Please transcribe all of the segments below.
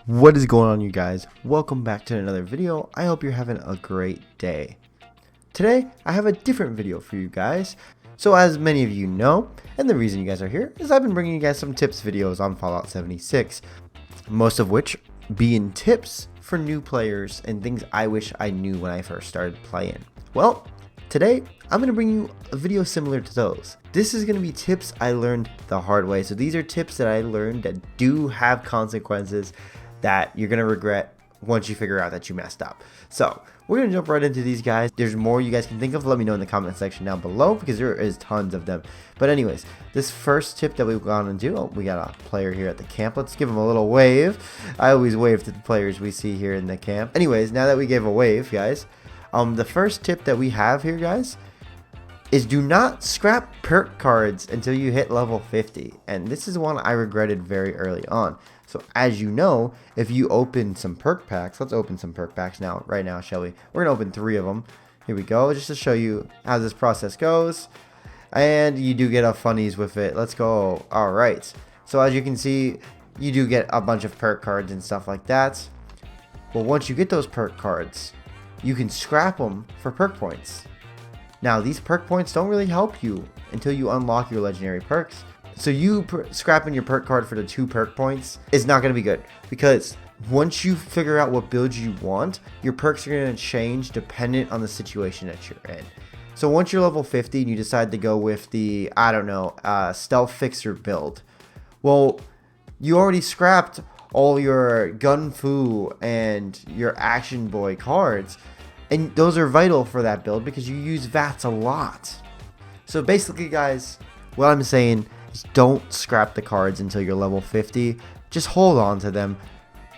What is going on, you guys? Welcome back to another video. I hope you're having a great day. Today I have a different video for you guys. So as many of you know, and the reason you guys are here is I've been bringing you guys some tips videos on Fallout 76, most of which being tips for new players and things I wish I knew when I first started playing. Well, today I'm going to bring you a video similar to those. This is going to be tips I learned the hard way. So these are tips that I learned that do have consequences that you're going to regret once you figure out that you messed up. So we're going to jump right into these guys. There's more you guys can think of. Let me know in the comment section down below because there is tons of them. But anyways, this first tip that we've gone into, we got a player here at the camp. Let's give him a little wave. I always wave to the players we see here in the camp. Anyways, now that we gave a wave, guys, the first tip that we have here, guys, is do not scrap perk cards until you hit level 50. And this is one I regretted very early on. So as you know, if you open some perk packs, let's open some perk packs right now, shall we? We're going to open 3 of them. Here we go, just to show you how this process goes. And you do get a funnies with it. Let's go. All right. So as you can see, you do get a bunch of perk cards and stuff like that. Well, once you get those perk cards, you can scrap them for perk points. Now, these perk points don't really help you until you unlock your legendary perks. So you scrapping your perk card for the 2 perk points is not going to be good, because once you figure out what build you want, your perks are going to change dependent on the situation that you're in. So once you're level 50 and you decide to go with the, I don't know, stealth fixer build, well, you already scrapped all your gun fu and your action boy cards, and those are vital for that build because you use VATS a lot. So basically, guys, what I'm saying is don't scrap the cards until you're level 50. Just hold on to them.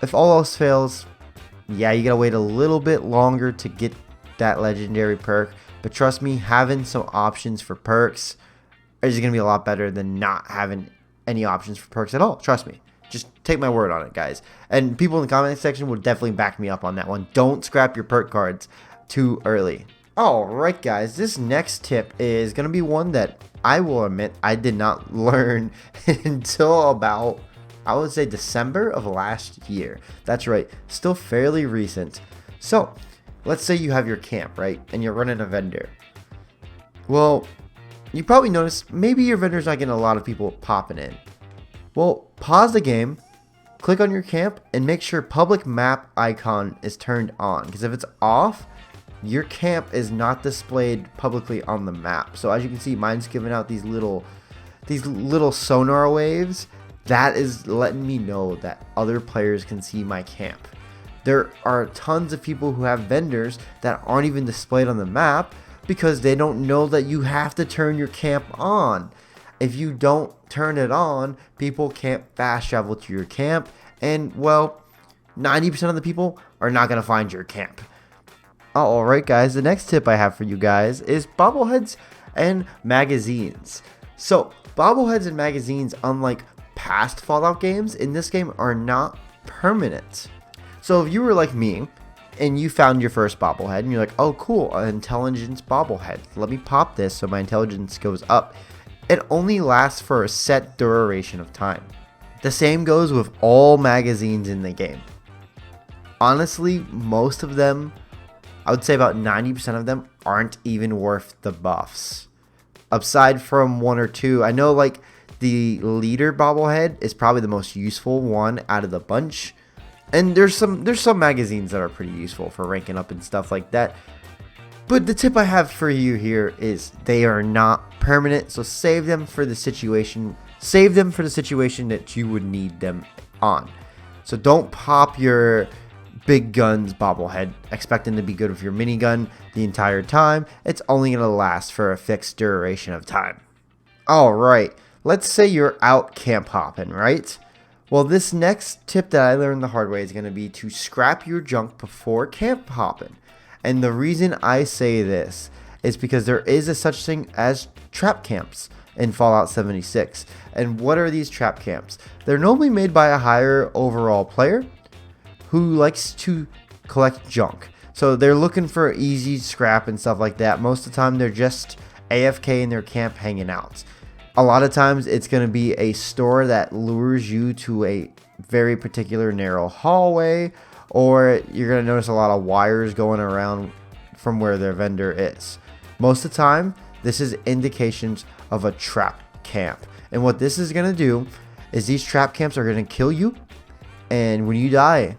If all else fails, yeah, you gotta wait a little bit longer to get that legendary perk. But trust me, having some options for perks is gonna be a lot better than not having any options for perks at all. Trust me. Just take my word on it, guys. And people in the comment section will definitely back me up on that one. Don't scrap your perk cards too early. Alright, guys, this next tip is going to be one that I will admit I did not learn until about, I would say, December of last year. That's right, still fairly recent. So, let's say you have your camp, right, and you're running a vendor. Well, you probably noticed maybe your vendor's not getting a lot of people popping in. Well, pause the game, click on your camp, and make sure public map icon is turned on. Because if it's off, your camp is not displayed publicly on the map. So as you can see, mine's giving out these little sonar waves. That is letting me know that other players can see my camp. There are tons of people who have vendors that aren't even displayed on the map because they don't know that you have to turn your camp on. If you don't turn it on, people can't fast travel to your camp, and well, 90% of the people are not going to find your camp. Alright, guys, the next tip I have for you guys is bobbleheads and magazines. So bobbleheads and magazines, unlike past Fallout games, in this game are not permanent. So if you were like me and you found your first bobblehead and you're like, oh cool, an intelligence bobblehead, let me pop this so my intelligence goes up. It only lasts for a set duration of time. The same goes with all magazines in the game. Honestly, most of them, I would say about 90% of them, aren't even worth the buffs. Aside from 1 or 2, I know like the leader bobblehead is probably the most useful one out of the bunch. And there's some magazines that are pretty useful for ranking up and stuff like that. But the tip I have for you here is they are not permanent, so save them for the situation. Save them for the situation that you would need them on. So don't pop your big guns bobblehead expecting to be good with your minigun the entire time. It's only going to last for a fixed duration of time. Alright, let's say you're out camp hopping, right? Well, this next tip that I learned the hard way is going to be to scrap your junk before camp hopping. And the reason I say this is because there is a such thing as trap camps in Fallout 76. And what are these trap camps? They're normally made by a higher overall player who likes to collect junk. So they're looking for easy scrap and stuff like that. Most of the time they're just AFK in their camp hanging out. A lot of times it's going to be a store that lures you to a very particular narrow hallway, or you're going to notice a lot of wires going around from where their vendor is. Most of the time, this is indications of a trap camp. And what this is going to do is these trap camps are going to kill you. And when you die,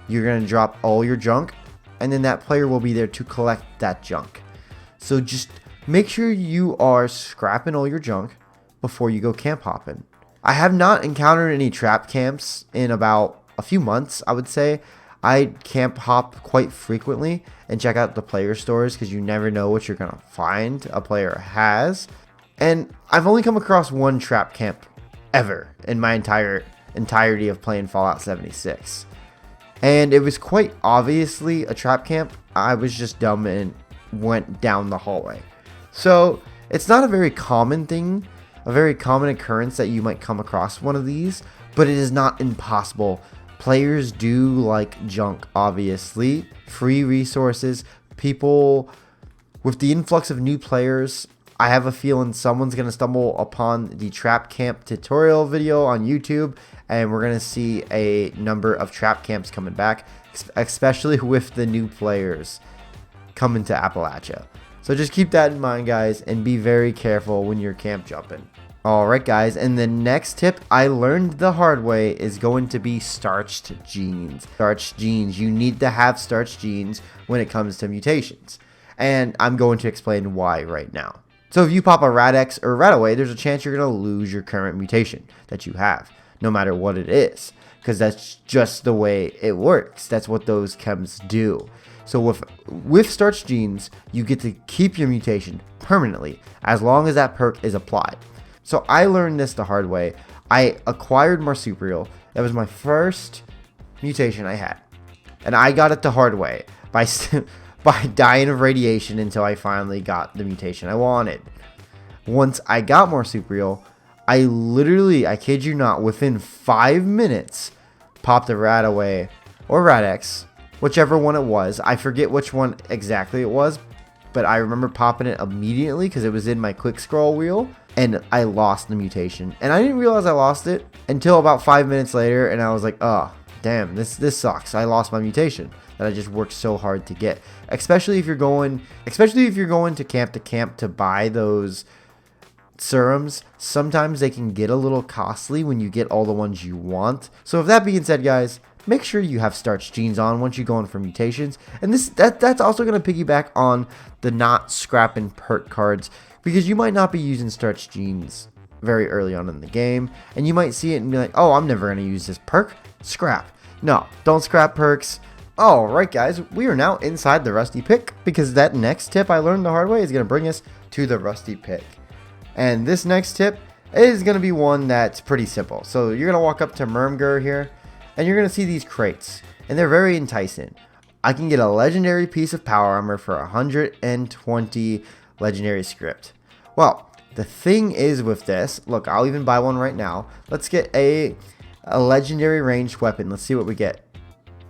you're going to drop all your junk. And then that player will be there to collect that junk. So just make sure you are scrapping all your junk before you go camp hopping. I have not encountered any trap camps in about a few months, I would say. I camp hop quite frequently and check out the player stores because you never know what you're going to find a player has. And I've only come across one trap camp ever in my entirety of playing Fallout 76. And it was quite obviously a trap camp. I was just dumb and went down the hallway. So it's not a very common thing, a very common occurrence that you might come across one of these, but it is not impossible. Players do like junk, obviously. Free resources. People, with the influx of new players, I have a feeling someone's going to stumble upon the trap camp tutorial video on YouTube, and we're going to see a number of trap camps coming back, especially with the new players coming to Appalachia. So just keep that in mind, guys, and be very careful when you're camp jumping. Alright guys, and the next tip I learned the hard way is going to be starched genes. Starched genes. You need to have starched genes when it comes to mutations. And I'm going to explain why right now. So if you pop a Radex or Radaway, there's a chance you're going to lose your current mutation that you have, no matter what it is. Because that's just the way it works. That's what those chems do. So with starched genes, you get to keep your mutation permanently as long as that perk is applied. So I learned this the hard way. I acquired marsupial. That was my first mutation I had. And I got it the hard way by dying of radiation until I finally got the mutation I wanted. Once I got marsupial, I literally, I kid you not, within 5 minutes, popped a Radaway or Radex, whichever one it was. I forget which one exactly it was, but I remember popping it immediately because it was in my quick scroll wheel. And I lost the mutation. And I didn't realize I lost it until about 5 minutes later. And I was like, oh, damn, this sucks. I lost my mutation that I just worked so hard to get. Especially if you're going to camp to buy those serums. Sometimes they can get a little costly when you get all the ones you want. So with that being said, guys, make sure you have starched genes on once you go in for mutations. And that's also going to piggyback on the not scrapping perk cards, because you might not be using starched genes very early on in the game, and you might see it and be like, oh, I'm never going to use this perk. Scrap. No, don't scrap perks. Alright guys, we are now inside the rusty pick, because that next tip I learned the hard way is going to bring us to the rusty pick. And this next tip is going to be one that's pretty simple. So you're going to walk up to Murmgur here, and you're going to see these crates, and they're very enticing. I can get a legendary piece of power armor for 120 legendary script. Well, the thing is with this, look, I'll even buy one right now. Let's get a legendary ranged weapon. Let's see what we get.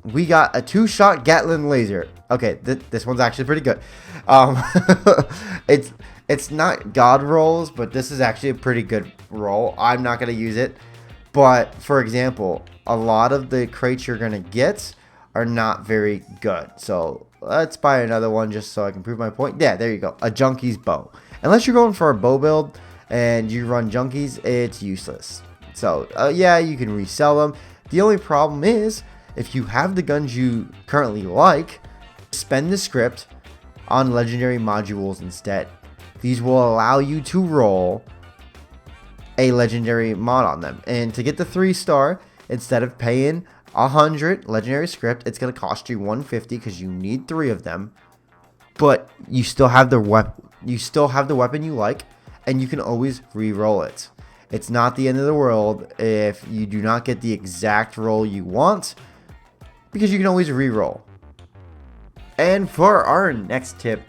We got a 2-shot Gatling laser. Okay, this one's actually pretty good. It's not god rolls, but this is actually a pretty good roll. I'm not going to use it. But, for example, a lot of the crates you're going to get are not very good. So, let's buy another one just so I can prove my point. Yeah, there you go. A Junkie's bow. Unless you're going for a bow build and you run Junkies, it's useless. So, yeah, you can resell them. The only problem is, if you have the guns you currently like, spend the script on legendary modules instead. These will allow you to roll a legendary mod on them. And to get the 3-star, instead of paying 100 legendary script, it's going to cost you 150 because you need 3 of them. But you still have the weapon you like, and you can always re-roll it. It's not the end of the world if you do not get the exact roll you want, because you can always re-roll. And for our next tip,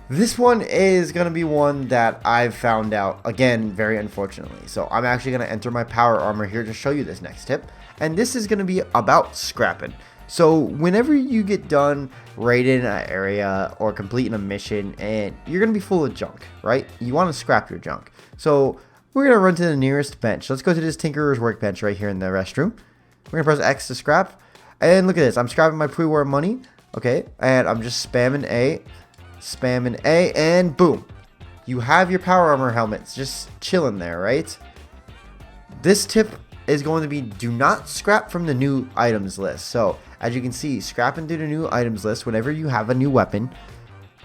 this one is going to be one that I've found out, again, very unfortunately. So I'm actually going to enter my power armor here to show you this next tip. And this is going to be about scrapping. So whenever you get done raiding an area or completing a mission and you're going to be full of junk, right? You want to scrap your junk. So we're going to run to the nearest bench. Let's go to this Tinkerer's Workbench right here in the restroom. We're going to press X to scrap. And look at this. I'm scrapping my pre-war money. Okay. And I'm just spamming A. Spamming A. And boom. You have your power armor helmets just chilling there, right? This tip is going to be do not scrap from the new items list. So as you can see, scrap into the new items list whenever you have a new weapon.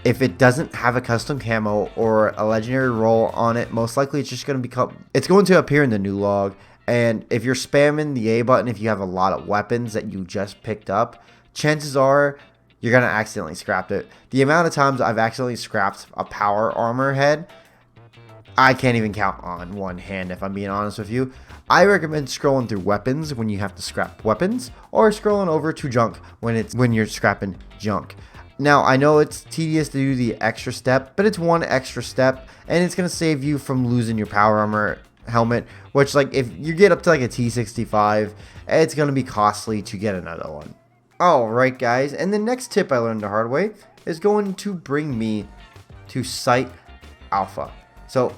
If it doesn't have a custom camo or a legendary roll on it, most likely it's just going to appear in the new log. And if you're spamming the A button, if you have a lot of weapons that you just picked up, chances are you're going to accidentally scrap it. The amount of times I've accidentally scrapped a power armor head, I can't even count on one hand if I'm being honest with you. I recommend scrolling through weapons when you have to scrap weapons, or scrolling over to junk when you're scrapping junk. Now, I know it's tedious to do the extra step, but it's one extra step, and it's going to save you from losing your power armor helmet, which, like, if you get up to like a T65, it's going to be costly to get another one. Alright guys, and the next tip I learned the hard way is going to bring me to Site Alpha. So,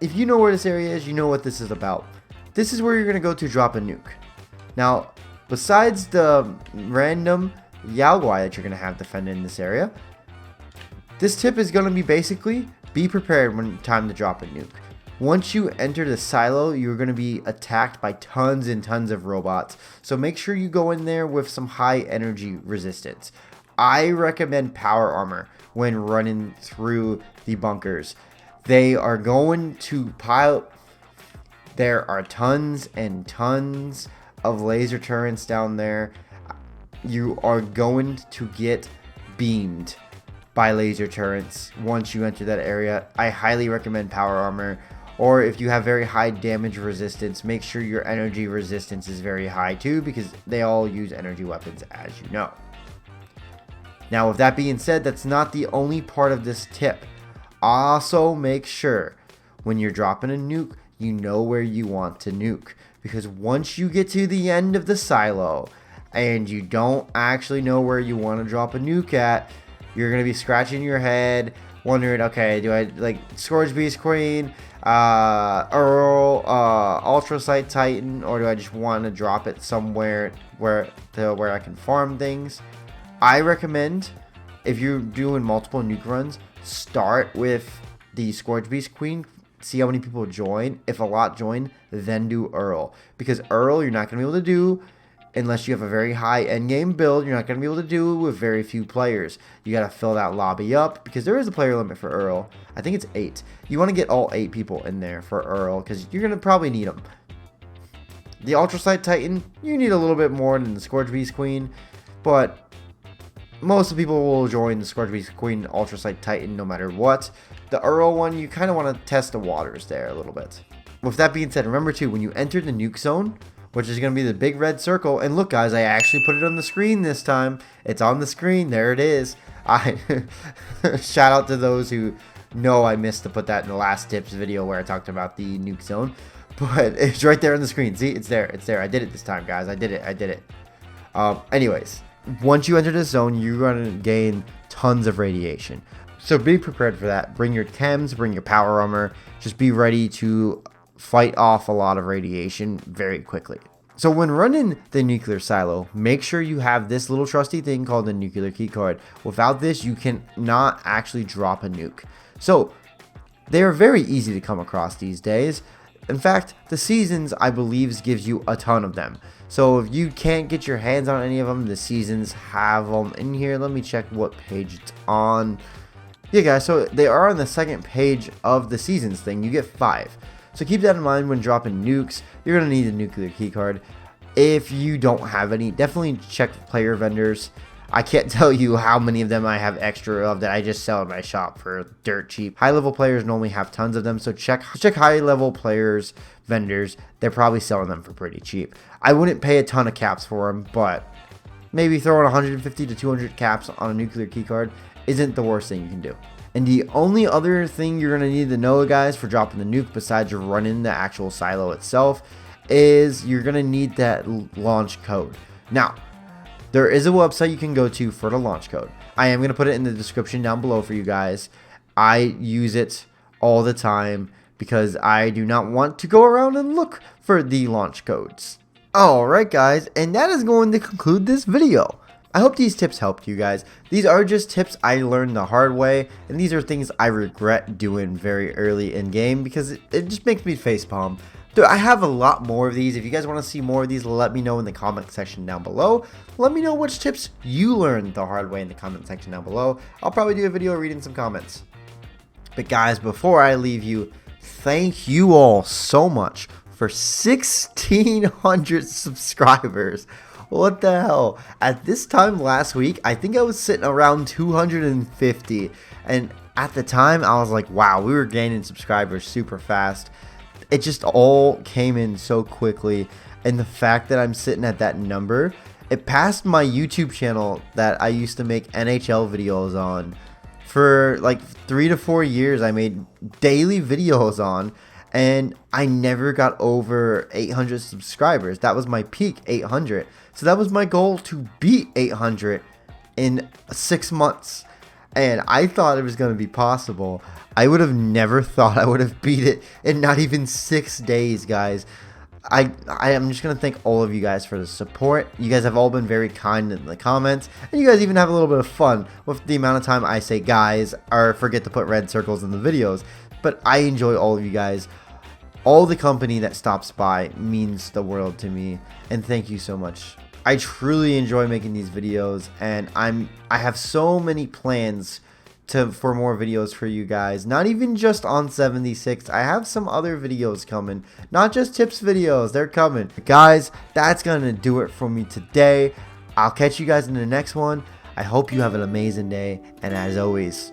if you know where this area is, you know what this is about. This is where you're going to go to drop a nuke. Now, besides the random Yaogwai that you're going to have defending in this area, this tip is going to be basically, be prepared when time to drop a nuke. Once you enter the silo, you're going to be attacked by tons and tons of robots. So make sure you go in there with some high energy resistance. I recommend power armor when running through the bunkers. They are going to pile. There are tons and tons of laser turrets down there. You are going to get beamed by laser turrets once you enter that area. I highly recommend power armor. Or if you have very high damage resistance, make sure your energy resistance is very high too, because they all use energy weapons, as you know. Now, with that being said, that's not the only part of this tip. Also, make sure when you're dropping a nuke, you know where you want to nuke. Because once you get to the end of the silo and you don't actually know where you want to drop a nuke at, you're going to be scratching your head, wondering, okay, do I like Scourge Beast Queen, Earl, Ultra Sight Titan, or do I just want to drop it somewhere where I can farm things? I recommend, if you're doing multiple nuke runs, start with the Scourge Beast Queen, see how many people join. If a lot join, then do Earl. Because Earl, you're not going to be able to do unless you have a very high endgame build. You're not going to be able to do with very few players. You got to fill that lobby up, because there is a player limit for Earl. I think it's 8. You want to get all 8 people in there for Earl, because you're going to probably need them. The Ultra Sight Titan, you need a little bit more than the Scourge Beast Queen, but most of the people will join the Scourge Beast Queen Ultra Sight Titan no matter what. The Earl one, you kind of want to test the waters there a little bit. With that being said, remember too, when you enter the nuke zone, which is going to be the big red circle, and look guys, I actually put it on the screen this time. It's on the screen. There it is. Shout out to those who know I missed to put that in the last tips video where I talked about the nuke zone. But it's right there on the screen. See, it's there. It's there. I did it this time, guys. I did it. Anyways, once you enter this zone, you're going to gain tons of radiation. So be prepared for that. Bring your chems, bring your power armor. Just be ready to fight off a lot of radiation very quickly. So when running the nuclear silo, make sure you have this little trusty thing called the nuclear keycard. Without this, you cannot actually drop a nuke. So they are very easy to come across these days. In fact, the Seasons, I believe, gives you a ton of them. So if you can't get your hands on any of them, the Seasons have them in here. Let me check what page it's on. Yeah, guys, so they are on the second page of the Seasons thing. You get 5. So keep that in mind when dropping nukes. You're going to need a nuclear keycard. If you don't have any, definitely check player vendors. I can't tell you how many of them I have extra of that I just sell in my shop for dirt cheap. High level players normally have tons of them, so check high level players, vendors. They're probably selling them for pretty cheap. I wouldn't pay a ton of caps for them, but maybe throwing 150 to 200 caps on a nuclear keycard isn't the worst thing you can do. And the only other thing you're going to need to know, guys, for dropping the nuke besides running the actual silo itself is you're going to need that launch code. Now, there is a website you can go to for the launch code. I am going to put it in the description down below for you guys. I use it all the time because I do not want to go around and look for the launch codes. Alright guys, and that is going to conclude this video. I hope these tips helped you guys. These are just tips I learned the hard way, and these are things I regret doing very early in game because it just makes me facepalm. Dude, I have a lot more of these. If you guys want to see more of these, let me know in the comment section down below. Let me know which tips you learned the hard way in the comment section down below. I'll probably do a video reading some comments. But guys, before I leave you, thank you all so much for 1,600 subscribers. What the hell? At this time last week, I think I was sitting around 250. And at the time, I was like, wow, we were gaining subscribers super fast. It just all came in so quickly, and the fact that I'm sitting at that number, it passed my YouTube channel that I used to make NHL videos on. For like 3 to 4 years, I made daily videos on, and I never got over 800 subscribers. That was my peak, 800. So that was my goal, to beat 800 in 6 months. And I thought it was going to be possible. I would have never thought I would have beat it in not even 6 days, guys. I am just going to thank all of you guys for the support. You guys have all been very kind in the comments. And you guys even have a little bit of fun with the amount of time I say guys or forget to put red circles in the videos. But I enjoy all of you guys. All the company that stops by means the world to me. And thank you so much. I truly enjoy making these videos, and I have so many plans for more videos for you guys. Not even just on 76. I have some other videos coming. Not just tips videos. They're coming. But guys, that's going to do it for me today. I'll catch you guys in the next one. I hope you have an amazing day. And as always,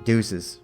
deuces.